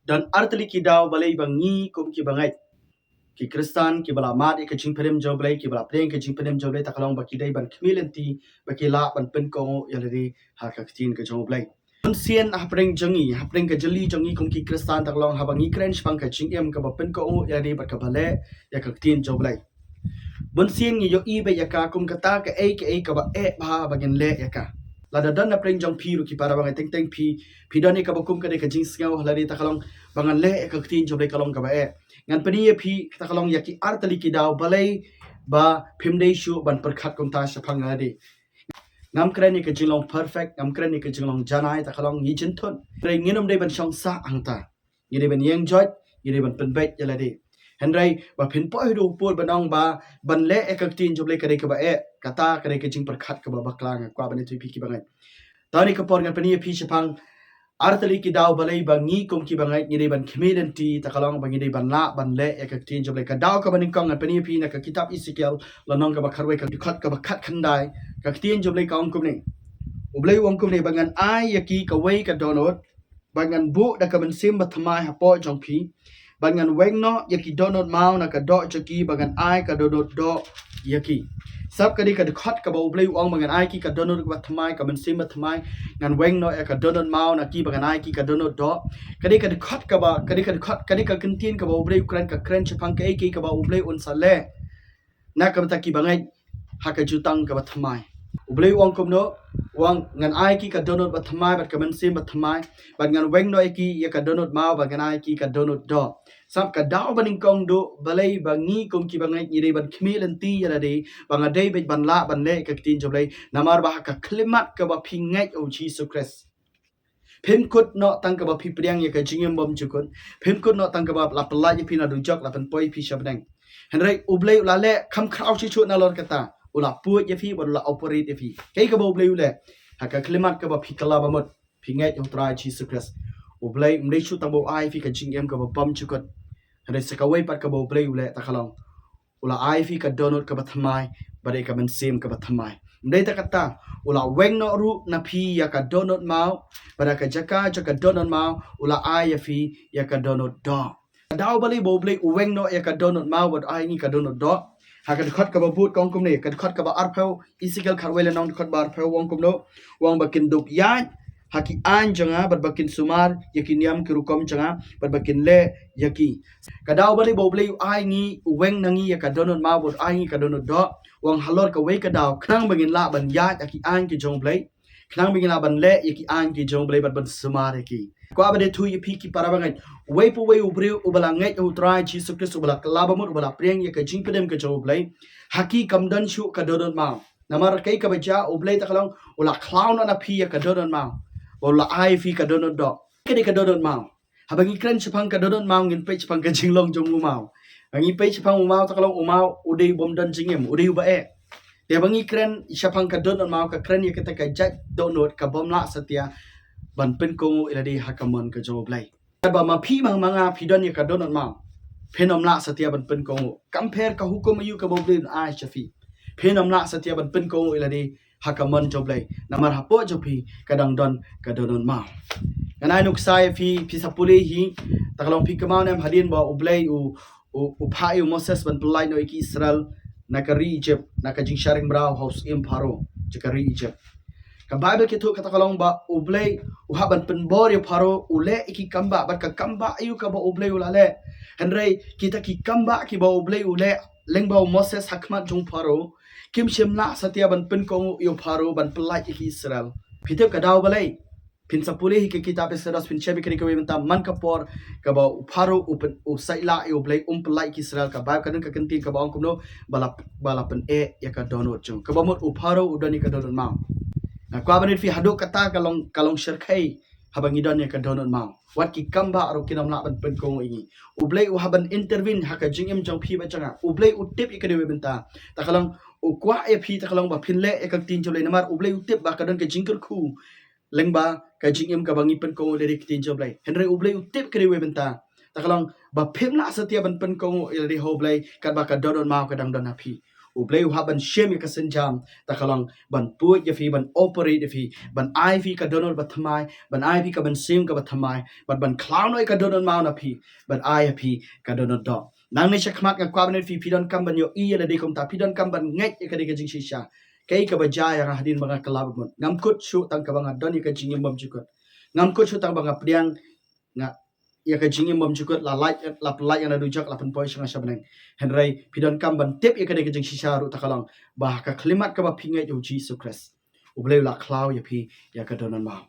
dan artli ki daw balay bangi kum ki bangay ki kristan ki bala mat ki jing pedem joblay ki bala preng ki jing pedem joblay takalong baki day ban kmilenti baki la ban pen ko yalari ha ka tin ka joblay sien hapreng jangi hapreng ka jali jangi kum ki kristan takalong habangi kren spang ka jing em ka ba pen ko yalari bat ka bale ya ka tin joblay bun sien ngi yo ibe ya ka kum kata ka ka ba ba bagen le ya ka lada dan na preng jong pi ru ki para bangai teng teng pi dani ka ba kum ka de ka jing sngau halari takalong bangan le ka tin joblay kalong ka ba ngan pani pi takalong ya ki artali ki daw balay ba phimdei shu ban perkhat kum ta shapang ngadi ngam kren ni ka jinglong perfect ngam kren ni ka jinglong janai takalong ngi jinthon pre nginom de ban shong sa angta ngi de ban yeng joy ngi de ban penbet yaladi henrai ba phin poi do pur banong ba ban le ekak tin joblay ka de ka ba kata ka de ka jing perkhat ka ba baklang kwa ban tu pi ki bangai tani ka por ngan pani pi shapang artali ki daw balay bangi kum ki bangay ngide ban kmidenti takalong bangide ban la ban le ekak tin joblay ka daw ka baning kong pani pi na ka kitab Ezekiel lanong ka bakharway ka dikhat ka bakhat khandai ka tin joblay ka ong kum ni ublay wong kum ni bangan ai yaki ka way ka download bangan bu da ka ban sim bathamai ha po jong pi bangan weng no yaki download mau na ka do jaki bangan ai ka download do yaki sab kadi ka dikhat ka ba ublay wong bangan ai ki ka download ka bathamai ka ban sim bathamai ngan weng no ka download mau na ki bangan ai ki ka download do kadi ka dikhat ka ba kadi ka kintin ka ba ublay ukran ka kren chapang ka ki ka ba ublay un sale na ka ta ki bangai ha ka jutang ka bathamai ublay wong kum no wang ngan ai ki ka download bathamai bat ka ban sim bathamai bat ngan weng no ki ya ka download mau bangan ai ki ka download do sab ka daw baning kong do balay bangi kum ki bangai ngide ban kmilenti yalade bangadai bet ban la ban le ka tin joblay namar ba ka klimat ka ba pingai o Jesus Christ phim kut no tang ka ba phi priang ya ka jingem bom chukun phim kut no tang ka ba la pla ya pina du jok la pan poi phi shabdang henrai ublay la le kham khrau chi chu na lor kata ula pu ya phi ba la operate ya phi kai ka ba ublay le ha ka klimat ka ba phi kala ba mot pingai o try Jesus Christ ublay mdei chu tang bo ai phi ka jingem ka ba bom chukun henrai sakawai pat ka ba ublay le takalong ula ai phi ka download ka ba thamai ba de ka ban sim ka ba thamai mdei ta kata ula weng no ru na phi ya ka download mau pada ka jaka download mau ula ai ya phi ya ka download do daw bali bo blai weng no ya ka download mau bot ai ni ka download do ha ka khot ka ba put kong kum ni ka khot ka ba arphau Ezekiel kharwele nong khot ba arphau wong kum no wong ba kin duk ya haki an janga bat bakin sumar yakin yam ki rukom janga bat bakin le yaki ka daw bali bo blai ai ni weng nangi ya ka download mau bot ai ni ka download do wang halor ka wei ka daw khnang bangin la ban ya yaki an ki jong blai khnang bangin la ban le yaki an ki jong blai bat ban sumar yaki kwa ba de thu yi phi ki para bangai wei pu wei ubre ubala ngai u try Jesus Christ ubala klaba mut ubala preng ya ka jing pedem ka jong blai haki kamdan shu ka download mau namar kai ka baja ublai ta khalong ula clown na phi ya ka download mau ula ai phi ka download do ka de ka download mau habangi kren chapang ka download mau ngin pe chapang ka jinglong jong mau bangi pe chapang umau ta kalong umau udei bom dan jingem udei ba de bangi kren chapang ka download mau ka kren ya ka ta ka jat download ka bom la satia ban pen ko iladi hakamon ka joblay ba ma phi mang manga phi don ya ka download mau phenom la satia ban pen ko compare ka hukum ayu ka boblin ai chafi phenom la satia ban pen ko iladi hakamon joblay namar hapo jopi kadang don ka download mau nganai nuk sai phi sapuli hi takalong phi kamau nem hadin ba ublay u phai Moses ban pelai no ki Israel nakari Egypt nakajing sharing brau house im pharo jakari Egypt ka Bible ke thu kata kalong ba ublay uhaban penbor yo pharo ule iki kamba bat ka kamba ayu ka ba ublay ulale henrai kita ki kamba ki ba ublay ule lengba Moses hakmat jong pharo kim shemla satia ban pen ko yo pharo ban pelai iki Israel phitep ka daw balai pin sapuli hi ke kitab Exodus pin chemi kini ko menta man ka por ka ba pharo upen usaila yo blai pelai ki Israel ka ba kan ka kanti ka ba ong kumno bala pen ya ka download jong ka ba mot pharo udani ka download mau na kwa banit fi hadu kata kalong shirkai habang idon ya ka download mau wat ki kamba aro kinam la ban pen ko ngi ublay u haban intervene haka jingem jong phi ba changa ublay u tip ikade benta ta kalong u kwa e phi ta kalong ba phinle e ka tin jole namar ublay u tip ba ka don ka jingker khu lengba ka jingem ka bangi pen ko le dik tin joblay henry ublay u tip kade benta ta kalong ba phimla satia ban pen ko le ho blay kat ba ka download mau ka dang don na phi ublei haban shem ya kasenjam takalang ban puit ya fi ban operate ya fi ban ai fi ka donor bathamai ban ai fi ka ban sim ka bathamai ban clown oi ka donor mau na fi ban ai ya fi ka donor do nang ni shakmat ka kwa ban fi pidon kam ban yo i ya de kom ta pidon kam ban ngai ya ka de ka jing shisha kai ka bajaya ra hadin mga kalab mon ngam kut shu tang ka banga don ya ka jing mom jukot ngam kut shu tang banga priang nga ya ka jing mom jukot la like yang adu jak la pen poi shanga shabneng henrai pidon kam ban tip ya ka de ka jing shisha ru takalang bah ka klimat ka ba pingai yo Jesus Christ ubleu la cloud ya pi ya ka donon mau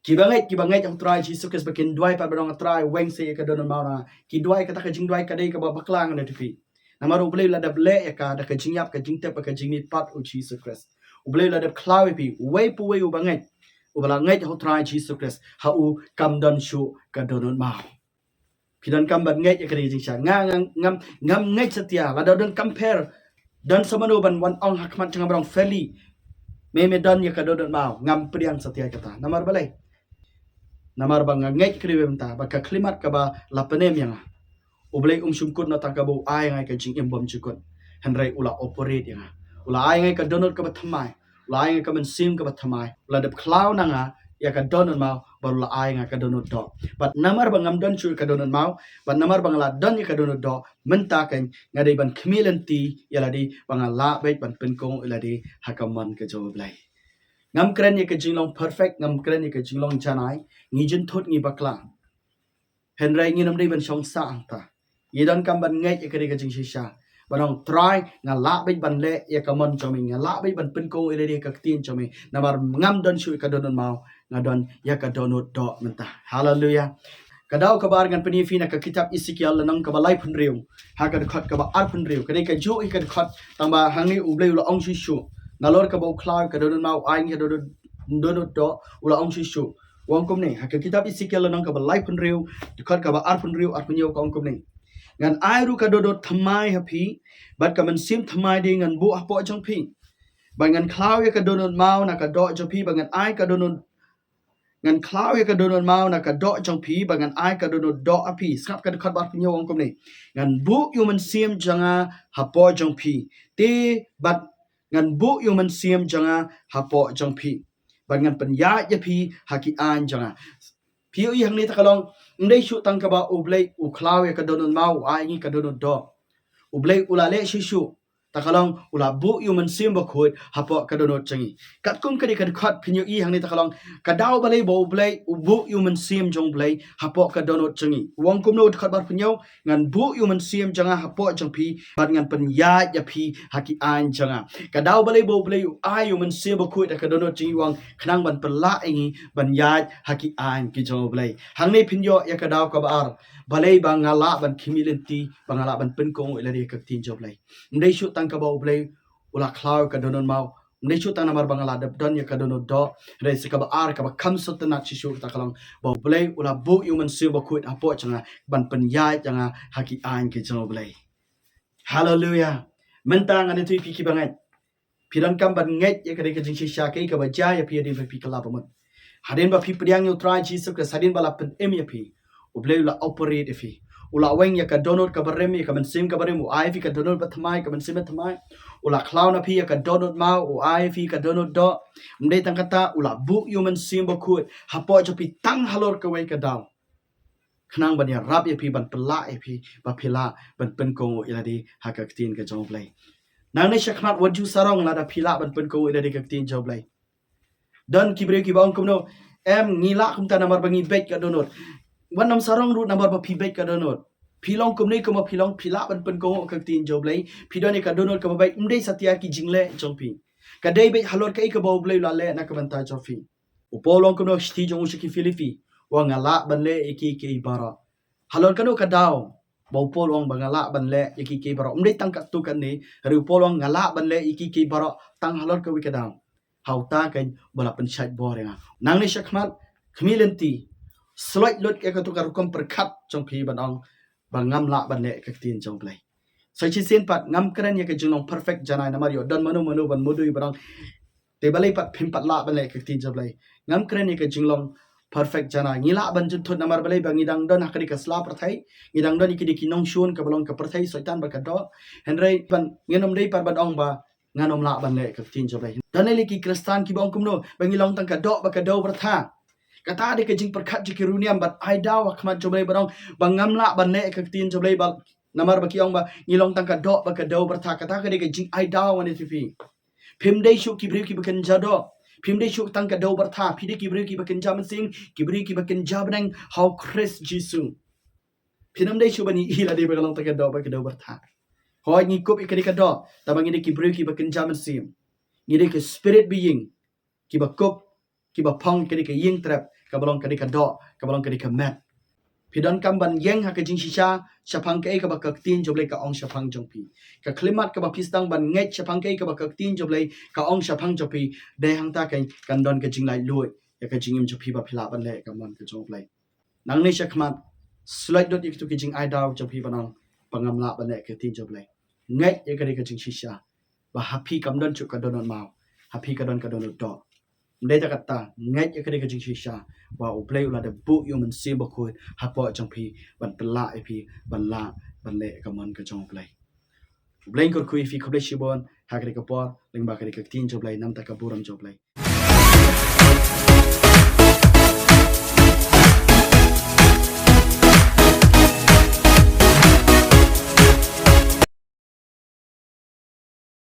kibangai yang try Jesus Christ bakin duai pa barang try weng se ya ka donon mau na ki duai ka ta ka jing duai ka dei ka ba baklang na tipi namaru ubleu la da ble ya ka da ka jing yap ka jing tep ka jing ni pat o Jesus Christ ubleu la da cloud pi wei pu wei ubangai ubala ngai yang try Jesus Christ ha u kam don shu ka donon mau pidan kam ban ngai ya ka dei jing sha ngam ngai setia la da don compare dan samano ban wan ong hakmat chang barang feli me don ya ka donon mau ngam priang setia kata namar balai namar bang ngai kriwem ta ba ka klimat ka ba la penem yang ublei sumkut na ta ka bo ai ngai ka jing bom chukut henrai ula operate yang ula ai ngai ka donor ka ba thamai ula ai ngai ka men sim ka ba thamai ula de cloud nanga ya ka donon mau ba ula ai ngai ka donor do but namar bang ngam don chu ka donon mau but namar bang la don ya ka donor do menta kan ngadai ban khmilenti ya la di bang la bai ban pen kong ila di hakaman ka jo blai ngam kren ya ka jinglong perfect ngam kren ya ka jinglong janai ngi jin thot ngi bakla henrai ngi nam dei ban song sa ta yidon kam ban ngai ya ka de ka jing shisha banong try nga la bai ban le ya ka mon chomi nga la bai ban pen kong ila di ka tin chomi namar ngam don shu ka donon mau nga don ya ka donot do menta hallelujah kadau kabar ngan pani fi na ka kitab Ezekiel lanang ka balai phun riu ha ka khot ka ba ar phun riu ka dei ka jo i ka khot tamba hangi ublei ula ong shu nalor ka bo cloud ka donon mau ai ka donot do ula ong shu wong kum ni ha ka kitab Ezekiel lanang ka balai phun riu khot ka ba ar phun riu ar phun yo ka ong kum ni ngan ai ru ka dodot thamai ha phi bat ka man sim thamai ding ngan bu apo jong phi ba ngan cloud ya ka donot mau na ka do jo phi ba ngan ai ka donot ngan cloud ya ka donot mau na ka do jong phi ba ngan ai ka donot do a phi sap ka khat bat phi wong kum ni ngan bu yu man sim janga ha po jong phi te bat ngan bu yu man sim janga ha po jong phi ba ngan pan ya ya phi ha ki an janga phi u yang ni ta kalong ndai shu tang ka ba ublei u cloud ya ka donot mau ai ni ka donot do ublei ulale shishu takalong ula bu yu man sim ba khoi hapo ka donot changi kat kum ka di ka khat phinyo i hang ni takalong ka daw balai bo blai u bu yu man sim jong blai hapo ka donot changi wong kum no khat bar phinyo ngan bu yu man sim janga hapo jong phi bat ngan pen ya ya phi haki an janga ka daw balai bo blai u ai yu man sim ba khoi ta ka donot changi wang khnang ban pala ingi ban ya haki an ki jong blai hang ni phinyo ya ka daw ka bar balai bangala ban khimilenti bangala ban pen kong ila de ka tin job lai ndai shu tang ka ba blai ula cloud ka donon mau ndai shu tang namar bangala dab don ya ka donot do re se ka ba ar ka ba kham sot na chi shu ta kalang ba blai ula bu human se ba khut apo changa ban pen ya changa haki an ke job blai hallelujah mentang ane tu pi ki bangai piran kam ban ngai ya ka de ka jing sha kai ka ba ja ya pi de pi kala ba mon hadin ba pi priang yo try Jesus ka sadin bala pen em ya pi ublei ula operate fi ula weng ya ka donor ka barem ya ka men sim ka barem u ai fi ka donor ba thamai ka men sim thamai ula cloud na phi ya ka donor mau u ai fi ka donor do mdei tang kata ula bu yu men sim ba khut hapo cho pi tang halor ka wei ka daw khnang ban ya rap ya phi ban pla ya phi ba phila ban pen ko ila di ha ka tin ka job lai nang ne shakmat waju sarong la da phila ban pen ko ila di ka tin job lai dan kibre ki baung kumno em ngila kum ta namar bangi bet ka donor wan nam sarong ru namar ba phi bet ka donor philong kum nei ko ma philong phila ban pen ko ka tin job lai phidone ka donor ka ba umdei satya ki jingle jong phi ka dei be halor kai ka ba blai la le na ka ban ta job phi upolong kumno sti jong ushi ki filifi wa ngala ban le iki ki bara halor kanu ka daw ba upolong bangala ban le iki ki bara umdei tang ka tu kan ni ru upolong ngala ban le iki ki bara tang halor ka wi ka daw hauta kan bala pen chat borenga nang ni shakmat khmilenti slot lot ke ka tu ka rukom perkhat jong phi banong bangam la ban le ka tin jong play sai chi sen pat ngam kran ye ka jong perfect janai na mario don manu ban mudu banong te balai pat phim pat la ban le ka tin jong play ngam kran ye ka jong perfect jana ngila ban jun thot namar balai bangi dang don hakari ka sla prathai ngidang don ikidi kinong shun ka balong ka prathai soitan ba ka do henrei ban ngenom dei par ban ong ba nganom la ban le ka tin joblai daneli ki kristan ki bong kumno bangi long tang ka do ba ka do pratha kata de ke jing perkhat ji runiam bat ai daw khmat joblai barong bangam la ban le ka tin joblai ba namar ba ki ong ba ngilong tang ka do ba ka do pratha kata ka de ke jing ai daw ane tipi phim dei shu ki bri ki bakan jado phim dei shu tang ka do pratha phi de ki bri ki bakan jam sing ki bri ki bakan jabnang how Christ Jesus phinam dei shu bani ila de ba long tang ka do ba ka do pratha hoi ngi kop ikadi ka do tabang ide ki bri ki bakan jam sim ngide ke spirit being ki ba kop ki ba phong kadi ke ying trap ka balong kadi ka do ka balong kadi ka mat pidon kam ban yeng ha ka jing shisha shapang ke ka ba ka tin joble ka ong shapang jongpi ka klimat ka ba pistang ban ngai shapang ke ka ba ka tin joble ka ong shapang jopi de hang ta kai kan don ka jing lai lui ya ka jingim jopi ba phila ban le ka mon ka joble nang ni shakmat slide dot ik tu ki jing ai daw jopi banang pangam la ban le ka tin joble ngai ya ka ka jing shisha ba happy kam don chu ka don mau happy ka don do Mdai ta kata ngai ya ka jing shisha wa u play ula de bu yu men si ba khoi ha po jong pi ban pla e pi ban la ban le ka mon ka jong play bleng ko kui fi khoble shibon ha ka por leng ba ka tin job lai nam ta ka buram job lai